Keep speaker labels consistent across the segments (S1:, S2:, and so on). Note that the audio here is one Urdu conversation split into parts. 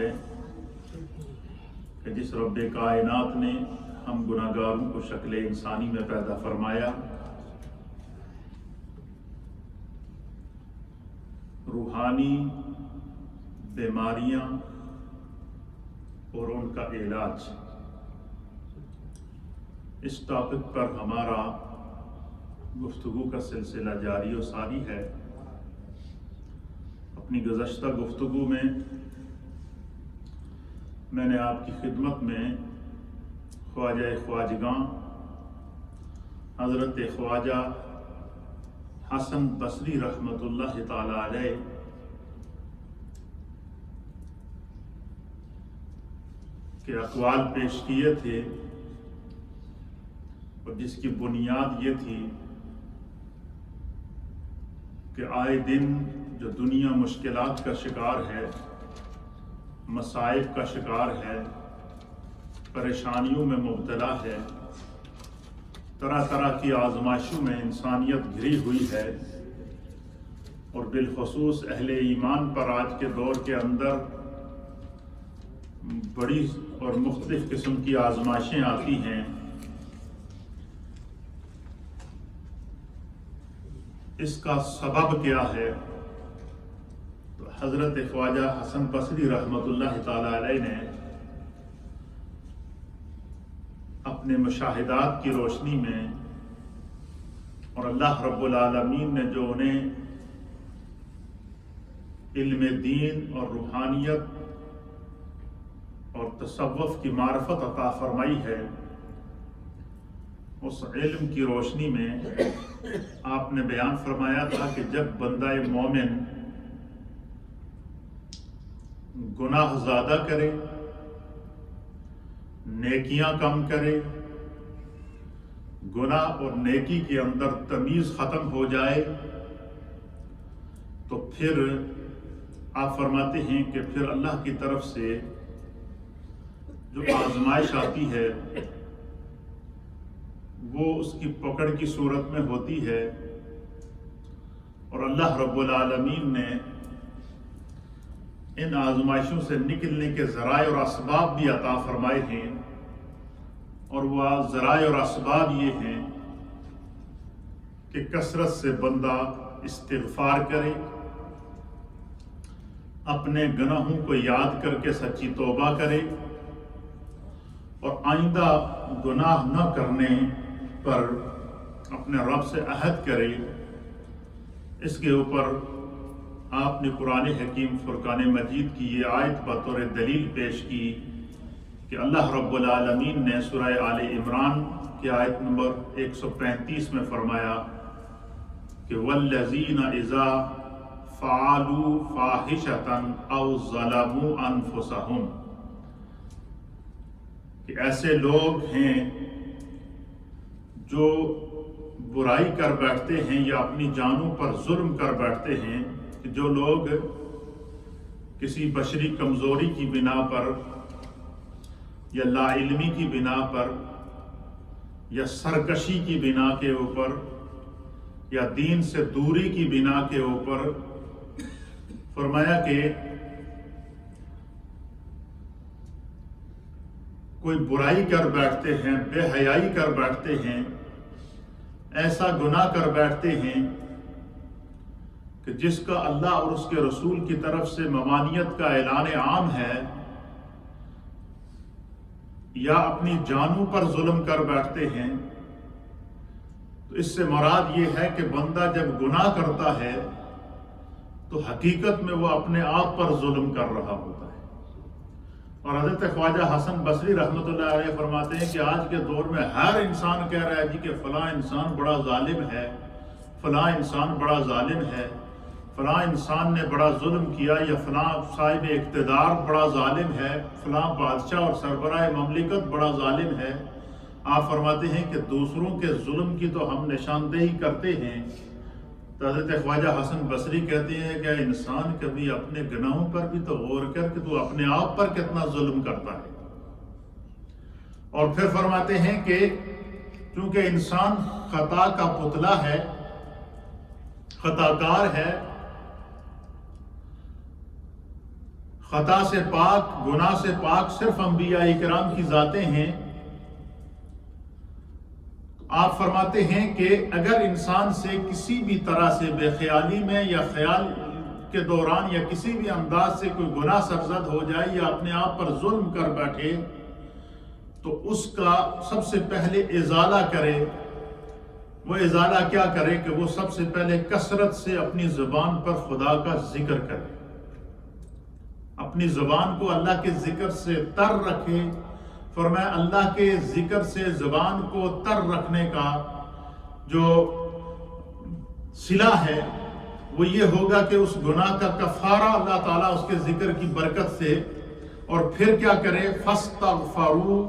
S1: ہے کہ جس رب کائنات نے ہم گناہگاروں کو شکل انسانی میں پیدا فرمایا، روحانی بیماریاں اور ان کا علاج، اس ٹاپک پر ہمارا گفتگو کا سلسلہ جاری و ساری ہے۔ اپنی گزشتہ گفتگو میں نے آپ کی خدمت میں خواجہ خواجگاں حضرت خواجہ حسن بصری رحمۃ اللہ تعالی علیہ کے اقوال پیش کیے تھے، اور جس کی بنیاد یہ تھی کہ آئے دن جو دنیا مشکلات کا شکار ہے، مصائب کا شکار ہے، پریشانیوں میں مبتلا ہے، طرح طرح کی آزمائشوں میں انسانیت گھری ہوئی ہے، اور بالخصوص اہل ایمان پر آج کے دور کے اندر بڑی اور مختلف قسم کی آزمائشیں آتی ہیں۔ اس کا سبب کیا ہے؟ تو حضرت خواجہ حسن بصری رحمۃ اللہ تعالی علیہ نے اپنے مشاہدات کی روشنی میں، اور اللہ رب العالمین نے جو انہیں علم دین اور روحانیت اور تصوف کی معرفت عطا فرمائی ہے، اس علم کی روشنی میں آپ نے بیان فرمایا تھا کہ جب بندہ مومن گناہ زیادہ کرے، نیکیاں کم کرے، گناہ اور نیکی کے اندر تمیز ختم ہو جائے، تو پھر آپ فرماتے ہیں کہ پھر اللہ کی طرف سے جو آزمائش آتی ہے وہ اس کی پکڑ کی صورت میں ہوتی ہے، اور اللہ رب العالمین نے ان آزمائشوں سے نکلنے کے ذرائع اور اسباب بھی عطا فرمائے ہیں، اور وہ ذرائع اور اسباب یہ ہیں کہ کثرت سے بندہ استغفار کرے، اپنے گناہوں کو یاد کر کے سچی توبہ کرے، اور آئندہ گناہ نہ کرنے پر اپنے رب سے عہد کرے۔ اس کے اوپر آپ نے قرآن حکیم فرقان مجید کی یہ آیت بطور دلیل پیش کی کہ اللہ رب العالمین نے سورہ آل عمران کی آیت نمبر 135 میں فرمایا کہ وَالَّذِينَ إِذَا فَعَلُوا فَاحِشَةً أَوْ ظَلَمُوا أَنفُسَهُمْ، کہ ایسے لوگ ہیں جو برائی کر بیٹھتے ہیں یا اپنی جانوں پر ظلم کر بیٹھتے ہیں، کہ جو لوگ کسی بشری کمزوری کی بنا پر یا لا علمی کی بنا پر یا سرکشی کی بنا کے اوپر یا دین سے دوری کی بنا کے اوپر، فرمایا کہ کوئی برائی کر بیٹھتے ہیں، بے حیائی کر بیٹھتے ہیں، ایسا گناہ کر بیٹھتے ہیں کہ جس کا اللہ اور اس کے رسول کی طرف سے ممانعت کا اعلان عام ہے، یا اپنی جانوں پر ظلم کر بیٹھتے ہیں، تو اس سے مراد یہ ہے کہ بندہ جب گناہ کرتا ہے تو حقیقت میں وہ اپنے آپ پر ظلم کر رہا ہوتا ہے۔ اور حضرت خواجہ حسن بصری رحمۃ اللہ علیہ فرماتے ہیں کہ آج کے دور میں ہر انسان کہہ رہا ہے جی کہ فلاں انسان بڑا ظالم ہے، فلاں انسان بڑا ظالم ہے، فلاں انسان نے بڑا ظلم کیا، یا فلاں صاحب اقتدار بڑا ظالم ہے، فلاں بادشاہ اور سربراہ مملکت بڑا ظالم ہے۔ آپ فرماتے ہیں کہ دوسروں کے ظلم کی تو ہم نشاندہی کرتے ہیں، تو حضرت خواجہ حسن بصری کہتے ہیں کہ انسان کبھی اپنے گناہوں پر بھی تو غور کر کہ تو اپنے آپ پر کتنا ظلم کرتا ہے۔ اور پھر فرماتے ہیں کہ چونکہ انسان خطا کا پتلا ہے، خطا کار ہے، خطا سے پاک، گناہ سے پاک صرف انبیاء کرام کی ذاتیں ہیں، آپ فرماتے ہیں کہ اگر انسان سے کسی بھی طرح سے بے خیالی میں یا خیال کے دوران یا کسی بھی انداز سے کوئی گناہ سرزد ہو جائے یا اپنے آپ پر ظلم کر بیٹھے تو اس کا سب سے پہلے ازالہ کرے۔ وہ ازالہ کیا کرے کہ وہ سب سے پہلے کثرت سے اپنی زبان پر خدا کا ذکر کرے، اپنی زبان کو اللہ کے ذکر سے تر رکھے۔ فرمایا اللہ کے ذکر سے زبان کو تر رکھنے کا جو صلہ ہے وہ یہ ہوگا کہ اس گناہ کا کفارہ اللہ تعالیٰ اس کے ذکر کی برکت سے، اور پھر کیا کرے، فَاسْتَغْفَرُوا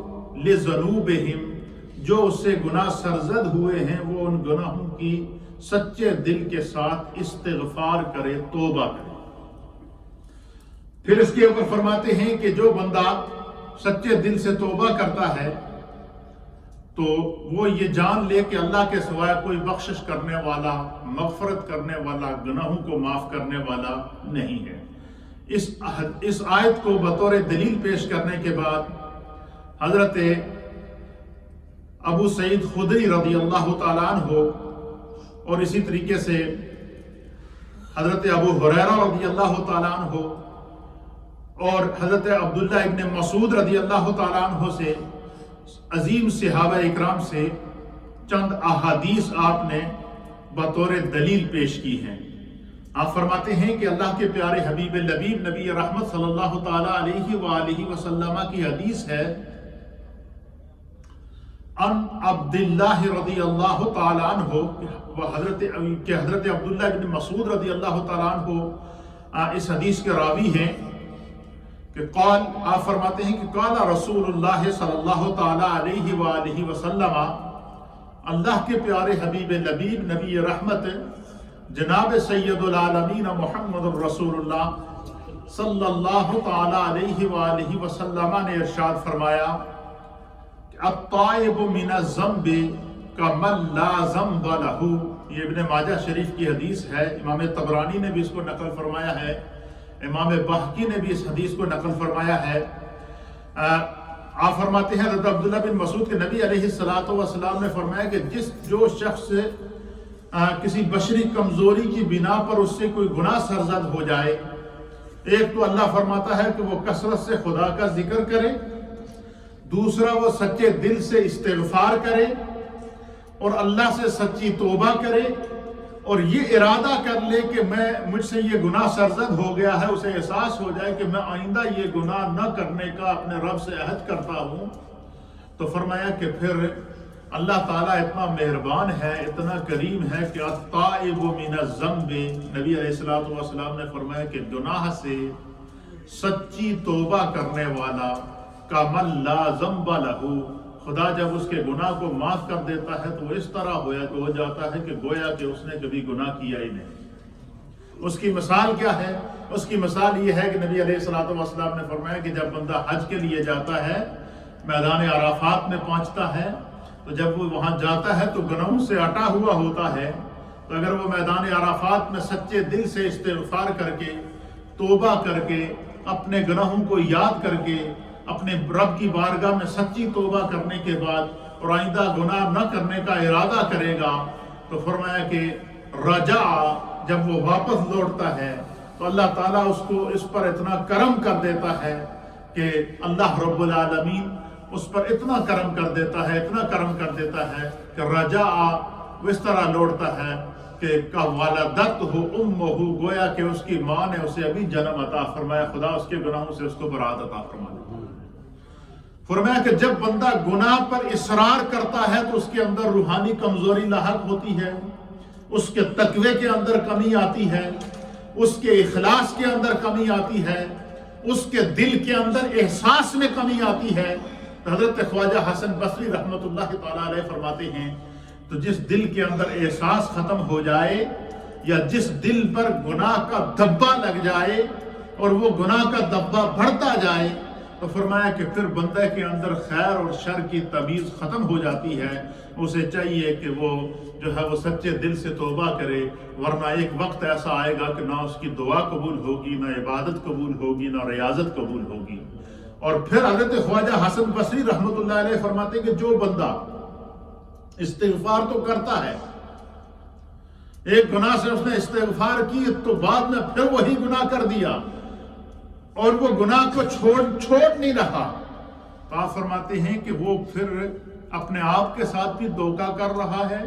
S1: لِذُنُوبِهِمْ، جو اس سے گناہ سرزد ہوئے ہیں وہ ان گناہوں کی سچے دل کے ساتھ استغفار کرے، توبہ کرے۔ پھر اس کے اوپر فرماتے ہیں کہ جو بندہ سچے دل سے توبہ کرتا ہے تو وہ یہ جان لے کہ اللہ کے سوائے کوئی بخشش کرنے والا، مغفرت کرنے والا، گناہوں کو معاف کرنے والا نہیں ہے۔ اس آیت کو بطور دلیل پیش کرنے کے بعد حضرت ابو سعید خدری رضی اللہ تعالیٰ عنہ اور اسی طریقے سے حضرت ابو ہریرہ رضی اللہ تعالیٰ عنہ اور حضرت عبداللہ ابن مسعود رضی اللہ تعالیٰ عنہ سے عظیم صحابہ اکرام سے چند احادیث آپ نے بطور دلیل پیش کی ہیں۔ آپ فرماتے ہیں کہ اللہ کے پیارے حبیب لبیب نبی رحمت صلی اللہ تعالیٰ علیہ وآلہ وسلم کی حدیث ہے، ان عبداللہ رضی اللہ تعالیٰ عنہ، حضرت عبداللہ ابن مسعود رضی اللہ تعالیٰ عنہ اس حدیث کے راوی ہیں کہ قال، آپ فرماتے ہیں کہ قال رسول اللہ صلی اللہ تعالیٰ علیہ وآلہ وسلم، اللہ کے پیارے حبیب لبیب نبی رحمت جناب سید العالمین محمد الرسول اللہ صلی اللہ تعالیٰ علیہ وآلہ وسلم نے ارشاد فرمایا کہ الطائب من الذنب کمن لا ذنب لہ۔ یہ ابن ماجہ شریف کی حدیث ہے، امام طبرانی نے بھی اس کو نقل فرمایا ہے، امام بہقی نے بھی اس حدیث کو نقل فرمایا ہے۔ آپ فرماتے ہیں حضرت عبداللہ بن مسعود کے نبی علیہ السلام نے فرمایا کہ جو شخص کسی بشری کمزوری کی بنا پر اس سے کوئی گناہ سرزد ہو جائے، ایک تو اللہ فرماتا ہے کہ وہ کثرت سے خدا کا ذکر کرے، دوسرا وہ سچے دل سے استغفار کرے اور اللہ سے سچی توبہ کرے، اور یہ ارادہ کر لے کہ مجھ سے یہ گناہ سرزد ہو گیا ہے، اسے احساس ہو جائے کہ میں آئندہ یہ گناہ نہ کرنے کا اپنے رب سے عہد کرتا ہوں۔ تو فرمایا کہ پھر اللہ تعالیٰ اتنا مہربان ہے، اتنا کریم ہے کہ الطائب من الذنب، نبی علیہ السلام نے فرمایا کہ گناہ سے سچی توبہ کرنے والا کمن لا ذنب لہ، خدا جب اس کے گناہ کو معاف کر دیتا ہے تو اس طرح ہو جاتا ہے کہ گویا کہ اس نے کبھی گناہ کیا ہی نہیں۔ اس کی مثال کیا ہے؟ اس کی مثال یہ ہے کہ نبی علیہ السلام نے فرمایا کہ جب بندہ حج کے لیے جاتا ہے، میدان عرفات میں پہنچتا ہے، تو جب وہ وہاں جاتا ہے تو گناہوں سے اٹا ہوا ہوتا ہے، تو اگر وہ میدان عرفات میں سچے دل سے استغفار کر کے، توبہ کر کے، اپنے گناہوں کو یاد کر کے، اپنے رب کی بارگاہ میں سچی توبہ کرنے کے بعد اور آئندہ گناہ نہ کرنے کا ارادہ کرے گا، تو فرمایا کہ رجع، جب وہ واپس لوٹتا ہے تو اللہ تعالیٰ اس پر اتنا کرم کر دیتا ہے کہ اللہ رب العالمین اس پر اتنا کرم کر دیتا ہے کہ رجع وہ اس طرح لوٹتا ہے کہ ولدتہ امہ، گویا کہ اس کی ماں نے اسے ابھی جنم عطا فرمایا۔ خدا اس کے گناہوں سے اس کو برات عطا فرما دے۔ فرمایا کہ جب بندہ گناہ پر اصرار کرتا ہے تو اس کے اندر روحانی کمزوری لاحق ہوتی ہے، اس کے تقوی کے اندر کمی آتی ہے، اس کے اخلاص کے اندر کمی آتی ہے، اس کے دل کے اندر احساس میں کمی آتی ہے۔ حضرت خواجہ حسن بصری رحمۃ اللہ تعالیٰ علیہ فرماتے ہیں تو جس دل کے اندر احساس ختم ہو جائے یا جس دل پر گناہ کا دبا لگ جائے اور وہ گناہ کا دبا بڑھتا جائے تو فرمایا کہ پھر بندے کے اندر خیر اور شر کی تمیز ختم ہو جاتی ہے. اسے چاہیے کہ وہ جو ہے وہ سچے دل سے توبہ کرے، ورنہ ایک وقت ایسا آئے گا کہ نہ اس کی دعا قبول ہوگی، نہ عبادت قبول ہوگی، نہ ریاضت قبول ہوگی. اور پھر حضرت خواجہ حسن بصری رحمۃ اللہ علیہ فرماتے کہ جو بندہ استغفار تو کرتا ہے، ایک گناہ سے اس نے استغفار کی تو بعد میں پھر وہی گناہ کر دیا اور وہ گناہ کو چھوڑ نہیں رہا، تو آپ فرماتے ہیں کہ وہ پھر اپنے آپ کے ساتھ بھی دھوکہ کر رہا ہے.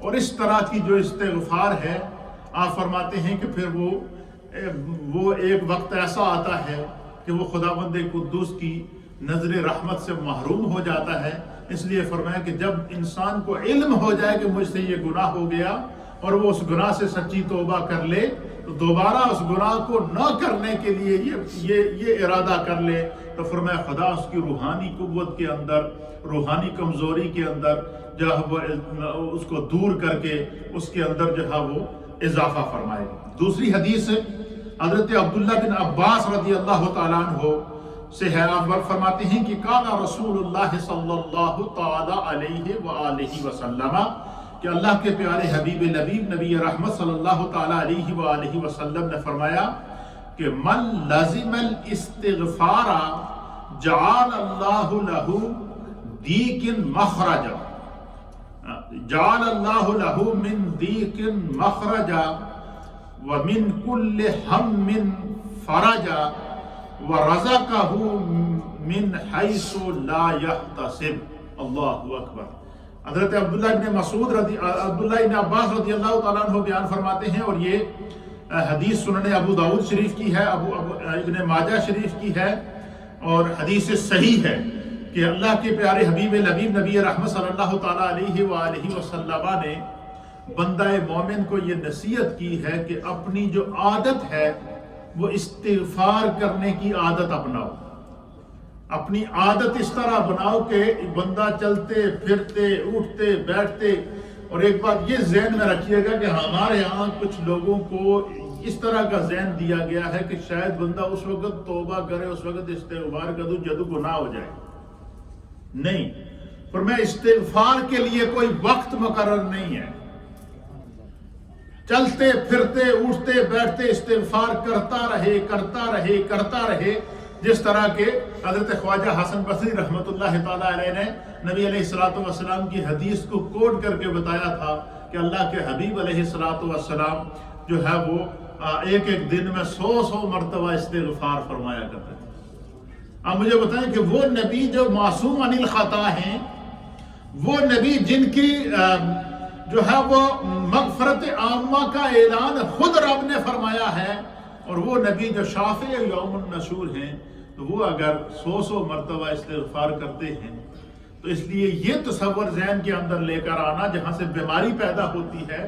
S1: اور اس طرح کی جو استغفار ہے، آپ فرماتے ہیں کہ پھر وہ ایک وقت ایسا آتا ہے کہ وہ خداوند قدوس کی نظر رحمت سے محروم ہو جاتا ہے. اس لیے فرمایا کہ جب انسان کو علم ہو جائے کہ مجھ سے یہ گناہ ہو گیا اور وہ اس گناہ سے سچی توبہ کر لے، تو دوبارہ اس گناہ کو نہ کرنے کے لیے یہ ارادہ کر لے، تو فرمایا خدا اس کی روحانی قوت کے اندر، روحانی کمزوری کے اندر جو ہے وہ اس کو دور کر کے اس کے اندر جو ہے وہ اضافہ فرمائے گا. دوسری حدیث حضرت عبداللہ بن عباس رضی اللہ تعالیٰ عنہ سے ہے. آپ فرماتے ہیں کہ قال رسول اللہ صلی اللہ تعالی علیہ وآلہ وسلم، کہ اللہ کے پیارے حبیب لبیب نبی رحمت صلی اللہ تعالی علیہ وآلہ وسلم نے فرمایا کہ من لزم الاستغفار جعل اللہ لہ دیک مخرجا، جعل اللہ لہ من دیک مخرجا ومن کل ہم فرجا ورزقہ من حیث لا یحتسب. اللہ اکبر. حضرت عبداللہ ابن عباس رضی اللہ تعالیٰ عنہ بیان فرماتے ہیں، اور یہ حدیث سنن ابو داؤد شریف کی ہے، ابن ماجہ شریف کی ہے، اور حدیث صحیح ہے کہ اللہ کے پیارے حبیب لبیب نبی رحمت صلی اللہ تعالیٰ علیہ وآلہ وسلم نے بندہ مومن کو یہ نصیحت کی ہے کہ اپنی جو عادت ہے وہ استغفار کرنے کی عادت اپناؤ. اپنی عادت اس طرح بناؤ کہ بندہ چلتے پھرتے اٹھتے بیٹھتے، اور ایک بات یہ ذہن میں رکھیے گا کہ ہمارے ہاں کچھ لوگوں کو اس طرح کا ذہن دیا گیا ہے کہ شاید بندہ اس وقت توبہ کرے، اس وقت استغفار کرے جدو گناہ ہو جائے. نہیں، پر میں استغفار کے لیے کوئی وقت مقرر نہیں ہے. چلتے پھرتے اٹھتے بیٹھتے استغفار کرتا رہے، جس طرح کہ حضرت خواجہ حسن بصری رحمۃ اللہ تعالیٰ علیہ نے نبی علیہ الصلوۃ والسلام کی حدیث کو کوٹ کر کے بتایا تھا کہ اللہ کے حبیب علیہ الصلوۃ والسلام جو ہے وہ ایک دن میں 100 مرتبہ استغفار فرمایا کرتے تھے. آپ مجھے بتائیں کہ وہ نبی جو معصوم عن الخطا ہیں، وہ نبی جن کی جو ہے وہ مغفرت عامہ کا اعلان خود رب نے فرمایا ہے، اور وہ نبی جو شافع یوم النشور ہیں، تو وہ اگر 100 مرتبہ استغفار کرتے ہیں، تو اس لیے یہ تصور ذہن کے اندر لے کر آنا جہاں سے بیماری پیدا ہوتی ہے،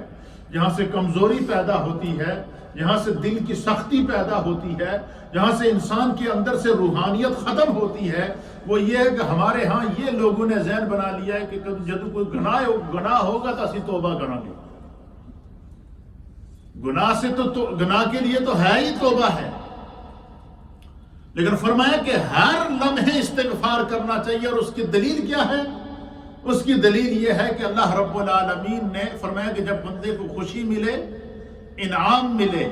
S1: جہاں سے کمزوری پیدا ہوتی ہے، جہاں سے دل کی سختی پیدا ہوتی ہے، جہاں سے انسان کے اندر سے روحانیت ختم ہوتی ہے، وہ یہ ہے کہ ہمارے ہاں یہ لوگوں نے ذہن بنا لیا ہے کہ جب کوئی گناہ ہوگا تو اسی توبہ کریں گے. گناہ کے لیے تو ہے ہی توبہ ہے، لیکن فرمایا کہ ہر لمحے استغفار کرنا چاہیے. اور اس کی دلیل کیا ہے؟ اس کی دلیل یہ ہے کہ اللہ رب العالمین نے فرمایا کہ جب بندے کو خوشی ملے، انعام ملے،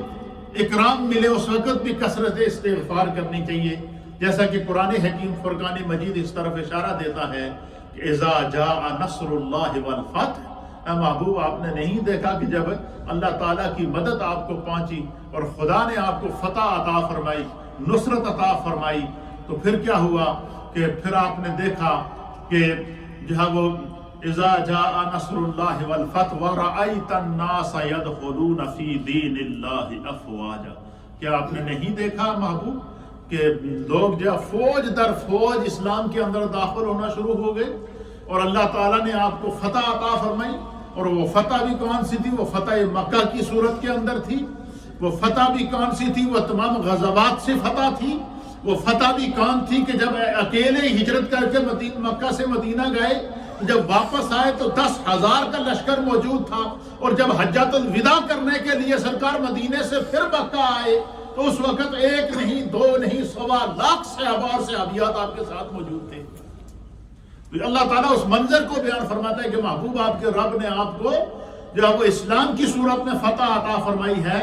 S1: اکرام ملے، اس وقت بھی کثرت استغفار کرنی چاہیے. جیسا کہ قرآن حکیم فرقان مجید اس طرف اشارہ دیتا ہے کہ اذا جاء نصر اللہ والفتح. اے محبوب، آپ نے نہیں دیکھا کہ جب اللہ تعالیٰ کی مدد آپ کو پہنچی اور خدا نے آپ کو فتح عطا فرمائی، نصرت عطا فرمائی، تو پھر کیا ہوا کہ پھر آپ نے دیکھا کہ جو ہے وہ اذا جاء نصر اللہ والفتح ورأیت الناس يدخلون فی دین اللہ افواجا. کیا آپ نے نہیں دیکھا محبوب کہ لوگ جو فوج در فوج اسلام کے اندر داخل ہونا شروع ہو گئے، اور اللہ تعالیٰ نے آپ کو فتح عطا فرمائی. اور وہ فتح بھی کون سی تھی؟ وہ فتح مکہ کی صورت کے اندر تھی. وہ فتح بھی کون سی تھی؟ وہ تمام غزوات سے فتح تھی. وہ فتح بھی کون تھی کہ جب اکیلے ہجرت کر کے مکہ سے مدینہ گئے، جب واپس آئے تو 10,000 کا لشکر موجود تھا، اور جب حجۃ الوداع کرنے کے لیے سرکار مدینے سے پھر مکہ آئے تو اس وقت ایک نہیں، دو نہیں، 1.25 لاکھ صحابہ اور صحابیات آپ کے ساتھ موجود تھے۔ تو اللہ تعالیٰ اس منظر کو بیان فرماتا ہے کہ محبوب آپ کے رب نے آپ کو جو وہ اسلام کی صورت میں فتح عطا فرمائی ہے،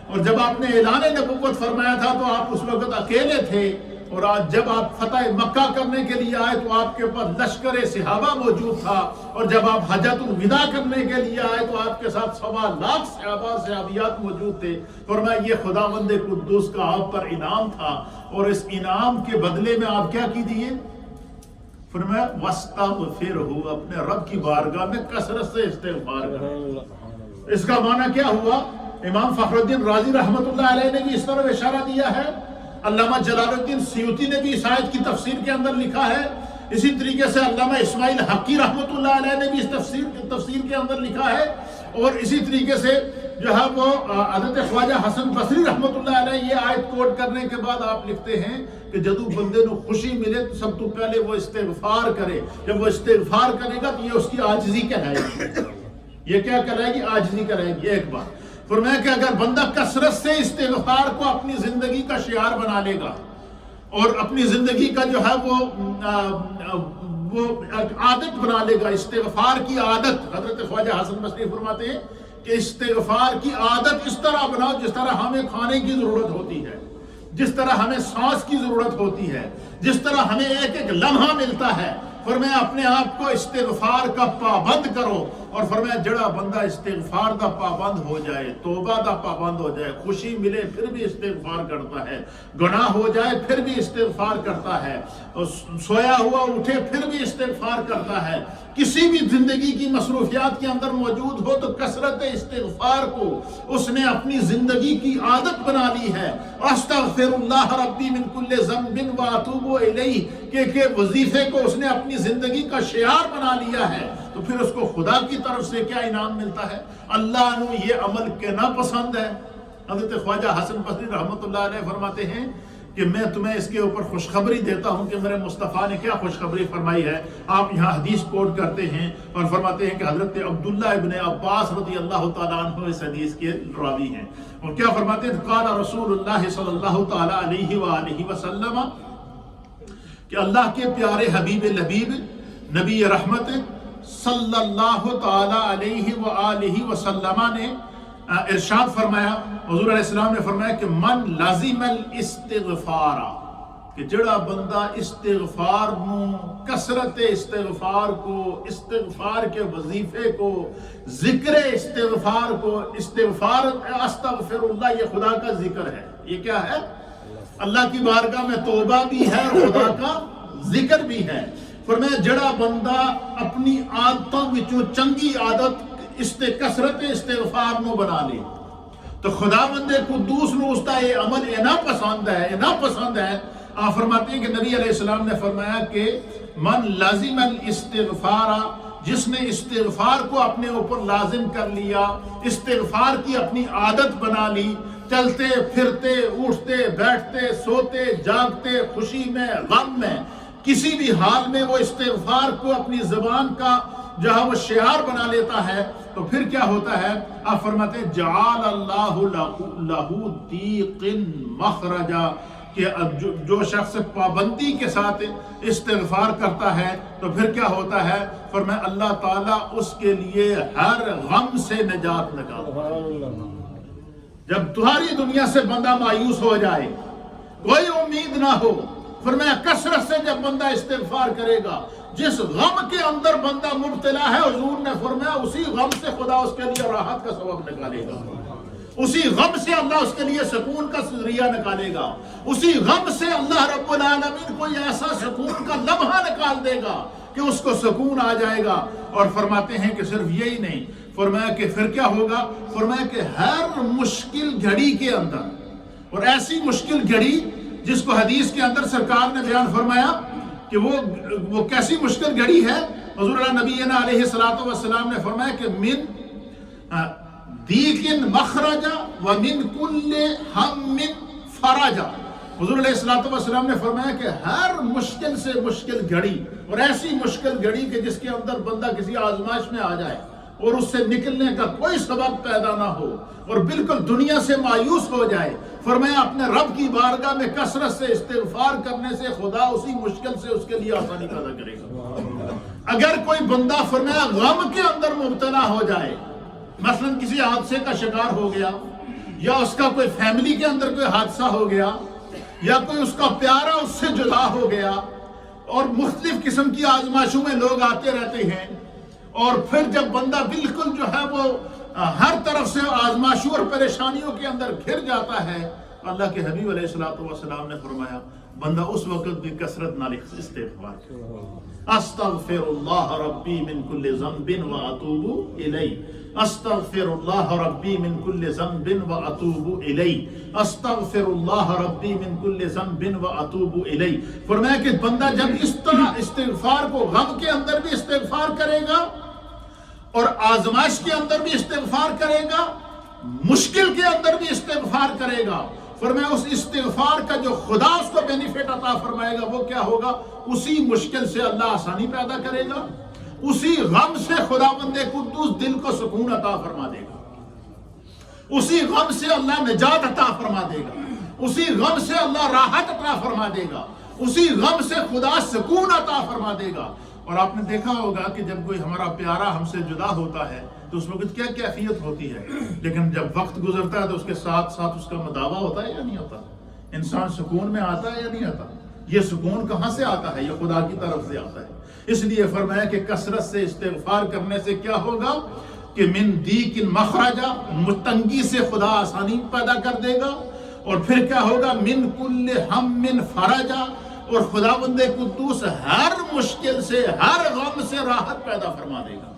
S1: اور جب آپ نے اعلان نبوت فرمایا تھا تو آپ اس وقت اکیلے تھے، اور آج جب آپ فتح مکہ کرنے کے لیے آئے تو آپ کے پاس لشکر صحابہ موجود تھا، اور جب آپ حجۃ الوداع کرنے کے لیے آئے تو آپ کے ساتھ 1.25 لاکھ صحابہ اور صحابیات موجود تھے۔ فرمایا یہ خداوند قدوس کا آپ پر انعام تھا، اور اس انعام کے بدلے میں آپ کیا کیجیے؟ فرمایا وَاسْتَغْفِرْهُ، اپنے رب کی بارگاہ میں کثرت سے استغفار کریں۔ اس کا معنی کیا ہوا؟ امام فخر الدین رازی رحمت اللہ علیہ نے بھی اس طرح اشارہ دیا ہے، علامہ جلال الدین سیوطی نے بھی اس آیت کی تفسیر کے اندر لکھا ہے، اسی طریقے سے علامہ اسماعیل حقی رحمت اللہ علیہ نے بھی اس تفسیر کے اندر لکھا ہے، اور اسی طریقے سے جو ہے وہ حضرت خواجہ حسن بصری رحمت اللہ علیہ یہ آیت کوٹ کرنے کے بعد آپ لکھتے ہیں کہ جدو بندے کو خوشی ملے تو سب تو پہلے وہ استغفار کرے، جب وہ استغفار کرے گا تو یہ اس کی عاجزی کہلائے گی، یہ کیا کرائے گی؟ عاجزی کرائے گی۔ ایک بات فرمایا کہ اگر بندہ کثرت سے استغفار کو اپنی زندگی کا شعار بنا لے گا، اور اپنی زندگی کا جو ہے وہ عادت بنا لے گا، استغفار کی عادت، حضرت خواجہ حسن بصری فرماتے ہیں کہ استغفار کی عادت اس طرح بناؤ جس طرح ہمیں کھانے کی ضرورت ہوتی ہے، جس طرح ہمیں سانس کی ضرورت ہوتی ہے، جس طرح ہمیں ایک ایک لمحہ ملتا ہے۔ فرمایا اپنے آپ کو استغفار کا پابند کرو، اور فرمایا جڑا بندہ استغفار دا پابند ہو جائے، توبہ دا پابند ہو جائے، خوشی ملے پھر بھی استغفار کرتا ہے، گناہ ہو جائے پھر بھی استغفار کرتا ہے، اور سویا ہوا اٹھے پھر بھی استغفار کرتا ہے، کسی بھی زندگی کی مصروفیات کے اندر موجود ہو تو کثرت استغفار کو اس نے اپنی زندگی کی عادت بنا لی ہے۔ استغفر اللہ ربی من کل ذنب واتوب الیہ کہ وظیفے کو اس نے اپنی زندگی کا شعار بنا لیا ہے، تو پھر اس کو خدا کی طرف سے کیا انعام ملتا ہے؟ اللہ نے یہ عمل کہنا پسند ہے۔ حضرت خواجہ حسن بصری رحمت اللہ علیہ فرماتے ہیں کہ میں تمہیں اس کے اوپر خوشخبری دیتا ہوں کہ میرے مصطفیٰ نے کیا خوشخبری فرمائی ہے۔ آپ یہاں حدیث کوٹ کرتے ہیں اور فرماتے ہیں کہ حضرت عبداللہ ابن عباس رضی اللہ تعالیٰ عنہ اس حدیث کے راوی ہیں، اور کیا فرماتے ہیں؟ قال رسول اللہ صلی اللہ تعالیٰ علیہ وآلہ وسلم، کہ اللہ کے پیارے حبیب لبیب نبی رحمت صلی اللہ تعالیٰ علیہ وآلہ وسلم نے ارشاد فرمایا، حضور علیہ السلام نے فرمایا کہ من لازم الاستغفار، کہ جڑا بندہ استغفار نو، کثرت استغفار کو، استغفار کے وظیفے کو، ذکر استغفار کو، استغفار استغفر اللہ یہ خدا کا ذکر ہے، یہ کیا ہے؟ اللہ کی بارگاہ میں توبہ بھی ہے اور خدا کا ذکر بھی ہے۔ فرمایا جڑا بندہ اپنی عادتوں وچوں چنگی عادت کثرت استغفار نو بنا لے تو خداوند قدوس نو اس کا یہ عمل اینا پسند ہے۔ آپ فرماتے ہیں کہ نبی علیہ السلام نے فرمایا کہ من لازم الاستغفار، جس نے استغفار کو اپنے اوپر لازم کر لیا، استغفار کی اپنی عادت بنا لی، چلتے پھرتے، اٹھتے بیٹھتے، سوتے جاگتے، خوشی میں غم میں، کسی بھی حال میں وہ استغفار کو اپنی زبان کا جو ہے وہ شعار بنا لیتا ہے، تو پھر کیا ہوتا ہے؟ آپ فرماتے ہیں جعل اللہ لہو ضیق مخرجا، کہ جو شخص پابندی کے ساتھ استغفار کرتا ہے تو پھر کیا ہوتا ہے؟ فرمایا اللہ تعالیٰ اس کے لیے ہر غم سے نجات نکالتا ہے۔ جب تمہاری دنیا سے بندہ مایوس ہو جائے، کوئی امید نہ ہو، فرمایا کثرت سے جب بندہ استغفار کرے گا، جس غم کے اندر بندہ مبتلا ہے، حضور نے فرمایا اسی غم سے خدا اس کے لیے راحت کا سبب نکالے گا، اسی غم سے اللہ اس کے لیے سکون کا ذریعہ نکالے گا، اسی غم سے اللہ رب العالمین کوئی ایسا سکون کا لمحہ نکال دے گا کہ اس کو سکون آ جائے گا۔ اور فرماتے ہیں کہ صرف یہی نہیں، فرمایا کہ پھر کیا ہوگا؟ فرمایا کہ ہر مشکل گھڑی کے اندر، اور ایسی مشکل گھڑی جس کو حدیث کے اندر سرکار نے بیان فرمایا کہ وہ کیسی مشکل گھڑی ہے، حضور اللہ نبینا علیہ السلام نے فرمایا کہ من دیکن مخرجا ومن کل ہم فرجا، حضور علیہ السلام نے فرمایا کہ ہر مشکل سے مشکل گھڑی، اور ایسی مشکل گھڑی کہ جس کے اندر بندہ کسی آزمائش میں آ جائے اور اس سے نکلنے کا کوئی سبب پیدا نہ ہو اور بالکل دنیا سے مایوس ہو جائے، فرمایا اپنے رب کی بارگاہ میں کثرت سے استغفار کرنے سے خدا اسی مشکل سے اس کے لیے آسانی پیدا کرے گا۔ اگر کوئی بندہ فرمایا غم کے اندر مبتلا ہو جائے، مثلا کسی حادثے کا شکار ہو گیا، یا اس کا کوئی فیملی کے اندر کوئی حادثہ ہو گیا، یا کوئی اس کا پیارا اس سے جدا ہو گیا، اور مختلف قسم کی آزمائشوں میں لوگ آتے رہتے ہیں، اور پھر جب بندہ بالکل جو ہے وہ ہر طرف سے آزمائشوں اور پریشانیوں کے اندر گھر جاتا ہے، اللہ کے حبیب علیہ الصلوۃ والسلام نے فرمایا بندہ اس وقت بھی کثرت نال استغفار کرے، استغفر اللہ ربی من کل ذنب واتوب الیہ، استغفر اللہ ربی من کل ذنب واتوب الیہ، استغفر اللہ ربی من کل ذنب واتوب الیہ۔ فرمایا کہ بندہ جب اس طرح استغفار کو غم کے اندر بھی استغفار کرے گا اور آزمائش کے اندر بھی استغفار کرے گا، مشکل کے اندر بھی استغفار کرے گا، فرمایا اس استغفار کا جو خدا اس کو بینیفٹ عطا فرمائے گا وہ کیا ہوگا؟ اسی مشکل سے اللہ آسانی پیدا کرے گا، اسی غم سے خداوند قدوس دل کو سکون عطا فرما دے گا، اسی غم سے اللہ نجات عطا فرما دے گا، اسی غم سے اللہ راحت عطا فرما دے گا، اسی غم سے خدا سکون عطا فرما دے گا۔ اور آپ نے دیکھا ہوگا کہ جب کوئی ہمارا پیارا ہم سے جدا ہوتا ہے تو اس وقت کیا کیفیت ہوتی ہے، لیکن جب وقت گزرتا ہے تو اس کے ساتھ ساتھ اس کا مداوع ہوتا ہے یا نہیں ہوتا؟ انسان سکون میں آتا ہے یا نہیں آتا؟ یہ سکون کہاں سے آتا ہے؟ یہ خدا کی طرف سے آتا ہے۔ اس لیے فرمایا کہ کثرت سے استغفار کرنے سے کیا ہوگا کہ من دیک مخرجا، تنگی سے خدا آسانی پیدا کر دے گا، اور پھر کیا ہوگا من کل ہم من فرجا، اور خداوند قدوس ہر مشکل سے ہر غم سے راحت پیدا فرما دے گا۔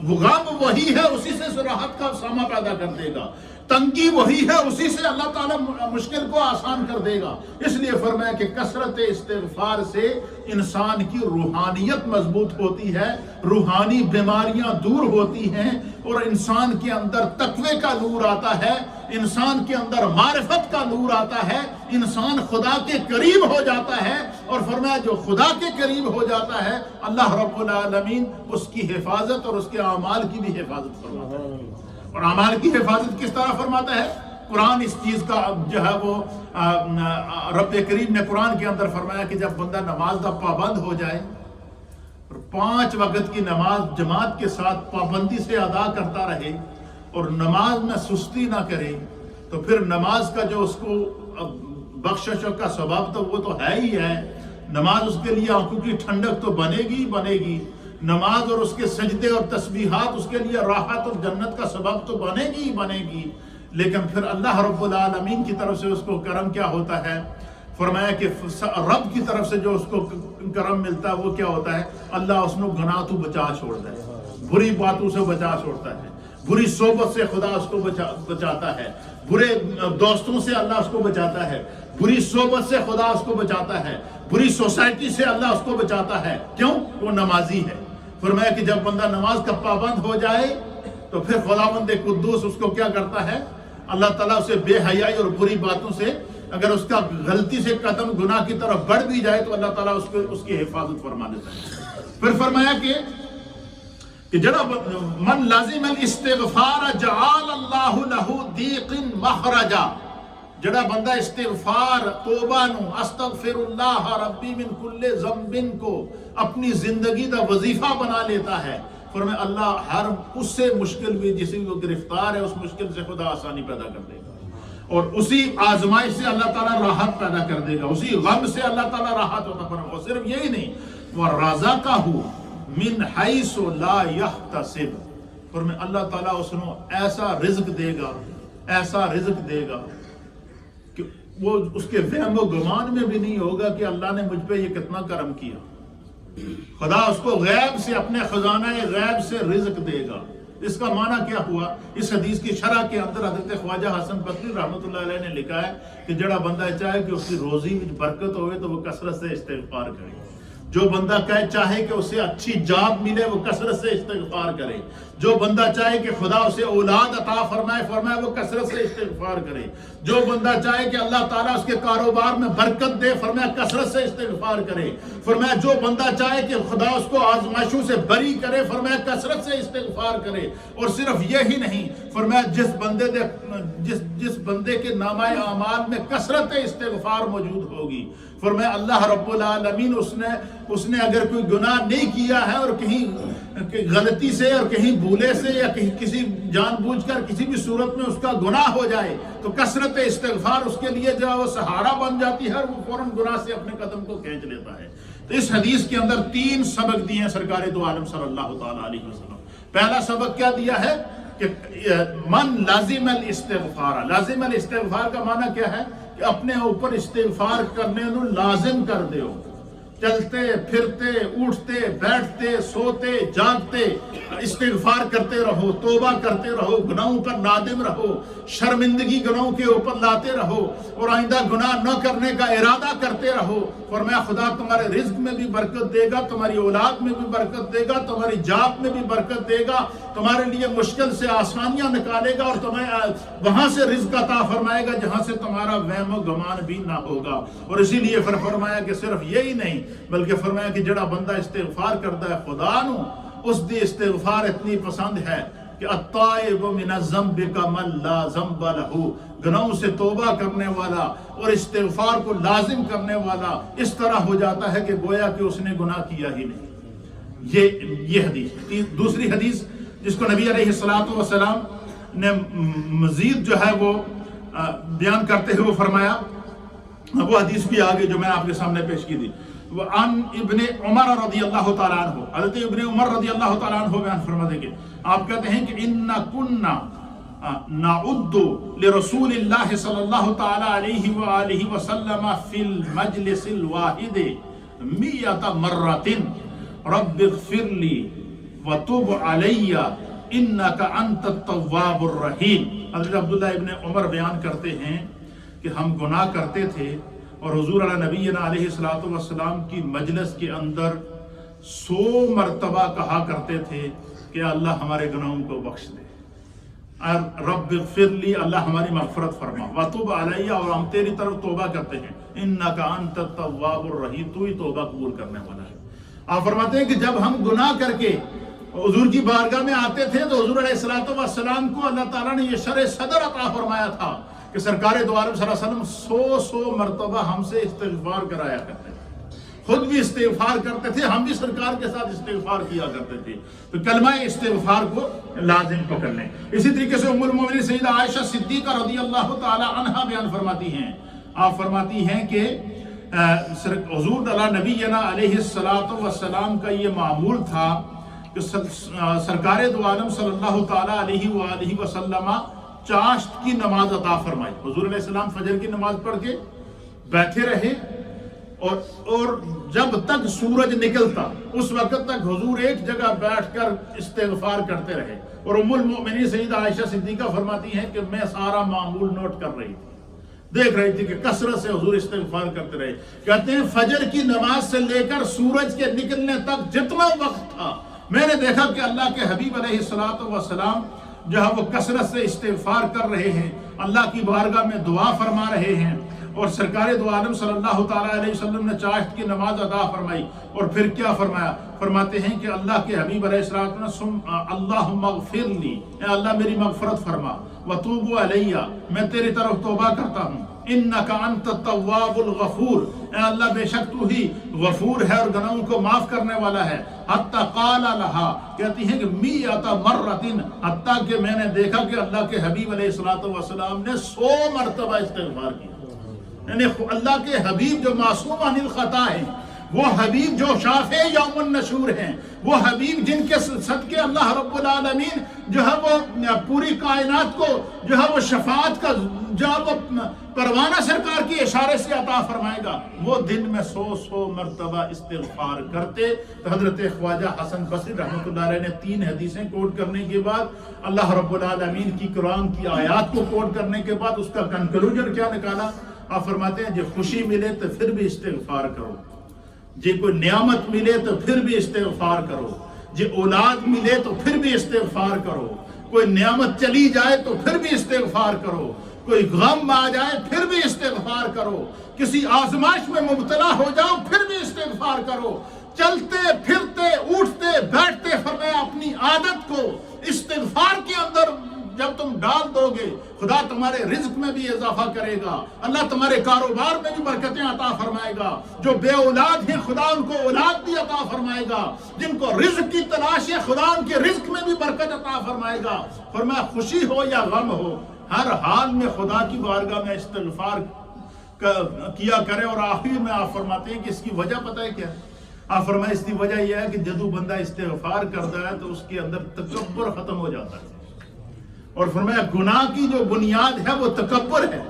S1: وہ غم وہی ہے، اسی سے راحت کا ساما پیدا کر دے گا، تنگی وہی ہے، اسی سے اللہ تعالیٰ مشکل کو آسان کر دے گا۔ اس لیے فرمایا کہ کثرت استغفار سے انسان کی روحانیت مضبوط ہوتی ہے، روحانی بیماریاں دور ہوتی ہیں، اور انسان کے اندر تقوی کا نور آتا ہے، انسان کے اندر معرفت کا نور آتا ہے، انسان خدا کے قریب ہو جاتا ہے، اور فرمایا جو خدا کے قریب ہو جاتا ہے اللہ رب العالمین اس کی حفاظت اور اس کے اعمال کی بھی حفاظت فرماتا ہے۔ اور اعمال کی حفاظت کس طرح فرماتا ہے؟ قرآن اس چیز کا جو ہے وہ رب کریم نے قرآن کے اندر فرمایا کہ جب بندہ نماز کا پابند ہو جائے اور 5 وقت کی نماز جماعت کے ساتھ پابندی سے ادا کرتا رہے اور نماز میں سستی نہ کرے، تو پھر نماز کا جو اس کو بخشش کا سبب تو وہ تو ہے ہی ہے، نماز اس کے لیے آنکھوں کی ٹھنڈک تو بنے گی بنے گی، نماز اور اس کے سجدے اور تسبیحات اس کے لیے راحت اور جنت کا سبب تو بنے گی ہی بنے گی، لیکن پھر اللہ رب العالمین کی طرف سے اس کو کرم کیا ہوتا ہے؟ فرمایا کہ رب کی طرف سے جو اس کو کرم ملتا ہے وہ کیا ہوتا ہے؟ اللہ اس کو گناہ تو بچا چھوڑتا ہے، بری باتوں سے بچا چھوڑتا ہے، بری صحبت سے خدا اس کو بچاتا ہے، برے دوستوں سے اللہ اس کو بچاتا ہے، بری صحبت سے خدا اس کو بچاتا ہے، بری سوسائٹی سے اللہ اس کو بچاتا ہے۔ کیوں؟ وہ نمازی ہے۔ فرمایا کہ جب بندہ نماز کا پابند ہو جائے تو پھر خداوند قدوس اس کو کیا کرتا ہے؟ اللہ تعالیٰ اسے بے حیائی اور بری باتوں سے، اگر اس کا غلطی سے قدم گناہ کی طرف بڑھ بھی جائے تو اللہ تعالیٰ اس کی حفاظت فرما دیتا ہے۔ پھر فرمایا کہ جناب من لازم الاستغفار جعل اللہ لہ ضیق مخرجا، جڑا بندہ استغفار توبہ نو استغفر اللہ ربی من کل ذنب کو اپنی زندگی دا وظیفہ بنا لیتا ہے، فرمایا اللہ ہر اس سے مشکل بھی جس کو گرفتار ہے اس مشکل سے خدا آسانی پیدا کر دے گا، اور اسی آزمائش سے اللہ تعالیٰ راحت پیدا کر دے گا، اسی غم سے اللہ تعالیٰ راحت ہوتا فرمایا۔ اور صرف یہی نہیں، وَرَزَقَهُ مِنْ حَيْثُ لَا يَحْتَسِبُ، فرمایا اللہ تعالیٰ اس کو ایسا رزق دے گا، ایسا رزق دے گا کہ وہ اس کے وہم و گمان میں بھی نہیں ہوگا کہ اللہ نے مجھ پہ یہ کتنا کرم کیا۔ خدا اس کو غیب سے، اپنے خزانہ غیب سے رزق دے گا۔ اس کا معنی کیا ہوا؟ اس حدیث کی شرح کے اندر حضرت خواجہ حسن بصری رحمۃ اللہ علیہ نے لکھا ہے کہ جڑا بندہ چاہے کہ اس کی روزی میں برکت ہوئے تو وہ کثرت سے استغفار کرے، جو بندہ چاہے کہ اسے اچھی جاب ملے وہ کثرت سے استغفار کرے. جو بندہ چاہے کہ خدا اسے اولاد عطا فرمائے وہ کثرت سے استغفار کرے. جو بندہ چاہے کہ اللہ تعالیٰ اس کے کاروبار میں برکت دے فرمایا کثرت سے استغفار کرے. فرمایا جو بندہ چاہے کہ خدا اس کو آزمائشوں سے بری کرے فرمایا کثرت سے استغفار کرے. اور صرف یہی نہیں فرمایا جس بندے کے نامہ اعمال میں کثرت استغفار موجود ہوگی فرمایا اللہ رب العالمین اس نے اگر کوئی گناہ نہیں کیا ہے اور کہیں غلطی سے اور کہیں بھولے سے یا کسی جان بوجھ کر کسی بھی صورت میں اس کا گناہ ہو جائے تو کثرت استغفار اس کے لیے جو وہ سہارا بن جاتی ہے اور وہ فوراً گناہ سے اپنے قدم کو کھینچ لیتا ہے. تو اس حدیث کے اندر 3 سبق دیے ہیں سرکار دو عالم صلی اللہ تعالیٰ علیہ وسلم. پہلا سبق کیا دیا ہے کہ من لازم الاستغفار. لازم الاستغفار کا معنی کیا ہے کہ اپنے اوپر استغفار کرنے نو لازم کر دیو. چلتے پھرتے اٹھتے بیٹھتے سوتے جاگتے استغفار کرتے رہو, توبہ کرتے رہو, گناہوں پر نادم رہو, شرمندگی گناہوں کے اوپر لاتے رہو اور آئندہ گناہ نہ کرنے کا ارادہ کرتے رہو. فرمایا خدا تمہارے رزق میں بھی برکت دے گا, تمہاری اولاد میں بھی برکت دے گا, تمہاری جاب میں بھی برکت دے گا, تمہارے لیے مشکل سے آسانیاں نکالے گا اور تمہیں وہاں سے رزق عطا فرمائے گا جہاں سے تمہارا وہم و گمان بھی نہ ہوگا. اور اسی لیے فرمایا کہ صرف یہی نہیں بلکہ فرمایا کہ جڑا بندہ استغفار کرتا ہے خدا نو اس دی استغفار اتنی پسند ہے کہ التائب من الذنب کمن لا ذنب لہ. گناہوں سے توبہ کرنے والا اور استغفار کو لازم کرنے والا اس طرح ہو جاتا ہے کہ گویا کہ اس نے گناہ کیا ہی نہیں. یہ حدیث. دوسری حدیث جس کو نبی علیہ السلام نے مزید جو ہے وہ بیان کرتے ہوئے وہ فرمایا, وہ حدیث بھی آگے جو میں نے آپ کے سامنے پیش کی تھی. وعن ابن عمر رضی اللہ تعالیٰ عنہ, حضرت ابن عمر رضی اللہ تعالیٰ عنہ بیان فرماتے ہیں آپ کہتے ہیں کہ اِنَّا كُنَّا نَعُدُّ لِرَسُولِ اللَّهِ صلی اللہ تعالیٰ علیہ وآلہ وسلم فی المجلس الواحد 100 مرة رب اغفر لی وتب علی انک انت التواب الرحیم. حضرت عبداللہ ابن عمر بیان کرتے ہیں کہ ہم گناہ کرتے تھے اور حضور علیہ نبینا علیہ السلام کی مجلس کے اندر 100 مرتبہ کہا کرتے تھے کہ اللہ ہمارے گناہوں کو بخش دے, رب اغفر لی اللہ ہماری مغفرت فرما, وتب علی اور ہم تیری طرف توبہ کرتے ہیں, انک انت التواب الرحیم تو ہی توبہ قبول کرنے والا ہے. آپ فرماتے ہیں کہ جب ہم گناہ کر کے حضور کی بارگاہ میں آتے تھے تو حضور علیہ السلام کو اللہ تعالیٰ نے یہ شرح صدر عطا فرمایا تھا کہ سرکار دو عالم صلی اللہ علیہ وسلم 100 مرتبہ ہم سے استغفار کرایا کرتے تھے, خود بھی استغفار کرتے تھے, ہم بھی سرکار کے ساتھ استغفار کیا کرتے تھے. تو کلمہ استغفار کو لازم پکڑ لیں. اسی طریقے سے ام المومنین سیدہ عائشہ صدیقہ رضی اللہ تعالی عنہا بیان فرماتی ہیں, آپ فرماتی ہیں کہ حضور نبینا علیہ السلام کا یہ معمول تھا کہ سرکار دو عالم صلی اللہ تعالی علیہ وآلہ وسلم چاشت کی نماز عطا فرمائی. حضور علیہ السلام فجر کی نماز پڑھ کے بیٹھے رہے اور جب تک سورج نکلتا اس وقت تک حضور ایک جگہ بیٹھ کر استغفار کرتے رہے. اور ام المؤمنین سیدہ عائشہ صدیقہ فرماتی ہیں کہ میں سارا معمول نوٹ کر رہی تھی, دیکھ رہی تھی کہ کثرت سے حضور استغفار کرتے رہے. کہتے ہیں فجر کی نماز سے لے کر سورج کے نکلنے تک جتنا وقت تھا میں نے دیکھا کہ اللہ کے حبیب علیہ السلام جو ہے وہ کثرت سے استغفار کر رہے ہیں, اللہ کی بارگاہ میں دعا فرما رہے ہیں. اور سرکار دو عالم صلی اللہ تعالیٰ علیہ وسلم نے چاشت کی نماز ادا فرمائی اور پھر کیا فرمایا, فرماتے ہیں کہ اللہ کے حبیب علیہ السلام اللہم اغفر لی, اے اللہ میری مغفرت فرما, وتوب علی میں تیری طرف توبہ کرتا ہوں, انک انت التواب الغفور اے اللہ بے شک تو ہی غفور ہے اور گناہوں کو معاف کرنے والا ہے. حتی قال لہا کہتی ہیں کہ 100 مرۃ حتیٰ کہ میں نے دیکھا کہ اللہ کے حبیب علیہ السلام نے 100 مرتبہ استغفار کیا. یعنی اللہ کے حبیب جو معصوم عن الخطا ہیں, وہ حبیب جو شافع یوم النشور ہیں, وہ حبیب جن کے صدقے اللہ رب العالمین جو ہے وہ پوری کائنات کو جو ہے وہ شفاعت کا جو ہے وہ پروانہ سرکار کی اشارے سے عطا فرمائے گا, وہ دن میں 100 مرتبہ استغفار کرتے. تو حضرت خواجہ حسن بصری رحمۃ اللہ علیہ نے 3 حدیثیں کوٹ کرنے کے بعد اللہ رب العالمین کی قرآن کی آیات کو کوٹ کرنے کے بعد اس کا کنکلوژن کیا نکالا. آپ فرماتے ہیں جب خوشی ملے تو پھر بھی استغفار کرو, جی کوئی نعمت ملے تو پھر بھی استغفار کرو، جی اولاد ملے تو پھر بھی استغفار کرو، کوئی نعمت چلی جائے تو پھر بھی استغفار کرو، کوئی غم آ جائے پھر بھی استغفار کرو، کسی آزمائش میں مبتلا ہو جاؤ پھر بھی استغفار کرو، چلتے پھرتے اٹھتے بیٹھتے فرمایا اپنی عادت کو استغفار کے اندر جب تم ڈال دو گے، خدا تمہارے رزق میں بھی اضافہ کرے گا، اللہ تمہارے کاروبار میں بھی برکتیں عطا فرمائے گا، جو بے اولاد ہیں خدا ان کو اولاد بھی عطا فرمائے گا، جن کو رزق کی تلاش ہے خدا ان کے رزق میں بھی برکت عطا فرمائے گا۔ فرمایا خوشی ہو یا غم ہو، ہر حال میں خدا کی بارگاہ میں استغفار کیا کرے۔ اور آخر میں آپ فرماتے ہیں کہ اس کی وجہ پتہ ہے کیا؟ آپ فرمائے اس کی وجہ یہ ہے کہ جدو بندہ استغفار کرتا ہے تو اس کے اندر تکبر ختم ہو جاتا ہے، اور فرمایا گناہ کی جو بنیاد ہے وہ تکبر ہے۔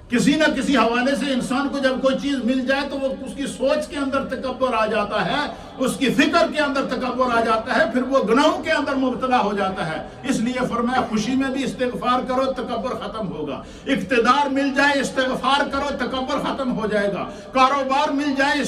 S1: کسی نہ کسی حوالے سے انسان کو جب کوئی چیز مل جائے تو وہ اس کی سوچ کے اندر تکبر آ جاتا ہے، اس کی فکر کے اندر تکبر آ جاتا ہے، پھر وہ گناہوں کے اندر مبتلا ہو جاتا ہے۔ اس لیے فرمایا خوشی میں بھی استغفار کرو، تکبر ختم ہوگا، اقتدار مل جائے استغفار کرو، تکبر ختم ہو جائے گا، کاروبار مل جائے